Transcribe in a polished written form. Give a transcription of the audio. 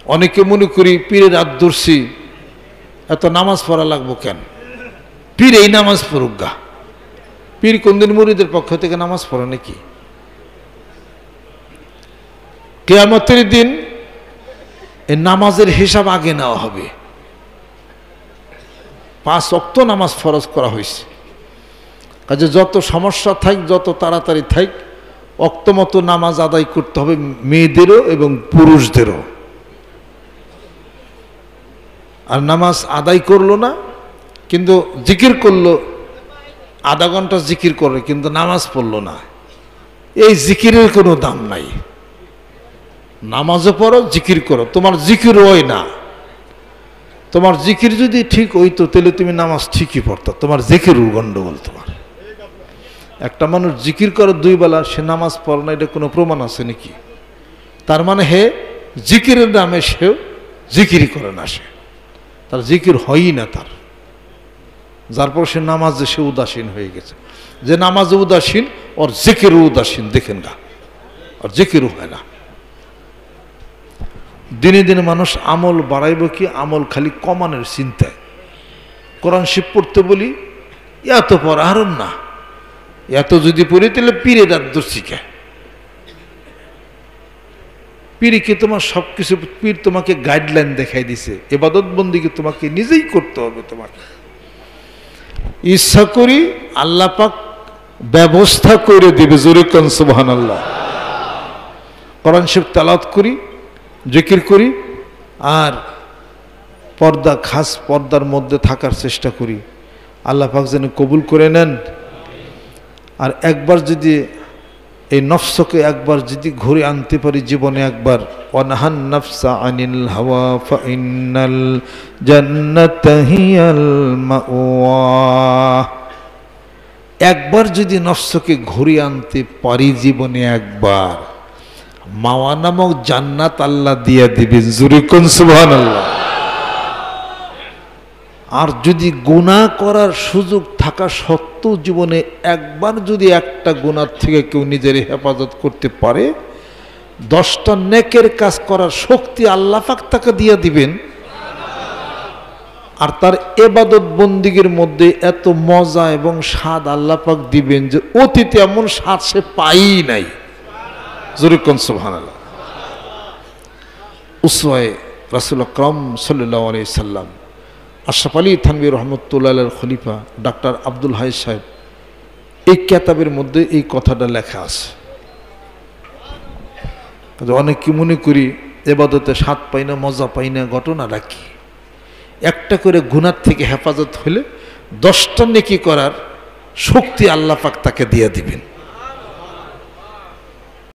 অনেকে মনে করি পীরের হাত ধরছি, এত নামাজ পড়া লাগবো কেন? পীর এই নামাজ পড়ুক গা। পীর কোনদিন মুরিদের পক্ষ থেকে নামাজ পড়ে নাকি? কিয়ামতের দিন এই নামাজের হিসাব আগে নেওয়া হবে। 5 ওয়াক্ত নামাজ ফরজ করা হয়েছে, কাজে যত সমস্যা থাক, যত তাড়াতাড়ি থাক, ওয়াক্ত মতো নামাজ আদায় করতে হবে, মেয়েদেরও এবং পুরুষদেরও। আর নামাজ আদায় করলো না, কিন্তু জিকির করলো, আধা ঘন্টা জিকির করে কিন্তু নামাজ পড়লো না, এই জিকিরের কোনো দাম নাই। নামাজও পড়ো, জিকির করো, তোমার জিকির হয় না। তোমার জিকির যদি ঠিক হইতো তাহলে তুমি নামাজ ঠিকই পড়তো, তোমার জিকিরও গন্ডগোল। তোমার একটা মানুষ জিকির করে 2 বেলা, সে নামাজ পড়ে না, এটা কোনো প্রমাণ আছে নাকি? তার মানে হে জিকিরের নামে সেও জিকিরই করে না, সে তার জিকির হয়ই না তার, যার পর সে নামাজে সে উদাসীন হয়ে গেছে। যে নামাজে উদাসীন, ওর জিকিরও উদাসীন, দেখেন গা, ওর জিকিরও হয় না। দিনে দিনে মানুষ আমল বাড়াইব কি, আমল খালি কমানোর চিন্তায়। কোরআন শিব পড়তে বলি, এত পড়া হারম না, এত যদি পড়ি তাহলে পীরের হাত ধরছি কে? পীরকে তোমার সব কিছু, পীর তোমাকে গাইডলাইন দেখাই দিছে, ইবাদত বন্দিকে তোমাকে নিজেই করতে হবে। তোমাকে ইচ্ছা করি আল্লাহ পাক ব্যবস্থা করে দিবে। জোরে কোন সুবহানাল্লাহ। কোরআন শরীফ তেলাওয়াত করি, জিকির করি, আর পর্দা, খাস পর্দার মধ্যে থাকার চেষ্টা করি। আল্লাহ পাক যেন কবুল করে নেন। আর একবার যদি এই নফসকে একবার যদি ঘুরে আনতে পারি জীবনে একবার, ওয়ানহান নাফসা আনিল হাওয়া ফাইন্নাল জান্নাতা হিয়াল মাওয়া, একবার যদি নফসকে ঘুরে আনতে পারি জীবনে একবার, মাওয়া নামক জান্নাত আল্লাহ দিয়া দিবেন। জোরে কোন সুবহানাল্লাহ। আর যদি গুনাহ করার সুযোগ থাকা সত্ত্বেও জীবনে একবার যদি একটা গুনাহ থেকে কেউ নিজের হেফাজত করতে পারে, 10টা নেকের কাজ করার শক্তি আল্লাহ পাক তাকে দিয়ে দিবেন। আর তার ইবাদত বন্দিগির মধ্যে এত মজা এবং স্বাদ আল্লাহ পাক দিবেন যে অতীতে এমন স্বাদ সে পাই নাই। জোরে কোন সুবহানাল্লাহ। উসওয়ায়ে রাসূল আকরাম সাল্লাল্লাহু আলাইহি সাল্লাম আশরাফ আলী থানভী রহমতুল্লাহ আলাইহির খলিফা ডাক্তার আব্দুল হাই সাহেব, এই কিতাবের মধ্যে এই কথাটা লেখা আছে। অনেকে মনে করি ইবাদতে স্বাদ পাই না, মজা পাই না, ঘটনাটা কি? একটা করে গুনাহ থেকে হেফাজত হলে 10টা নেকি করার শক্তি আল্লাহ পাক তাকে দিয়ে দিবেন।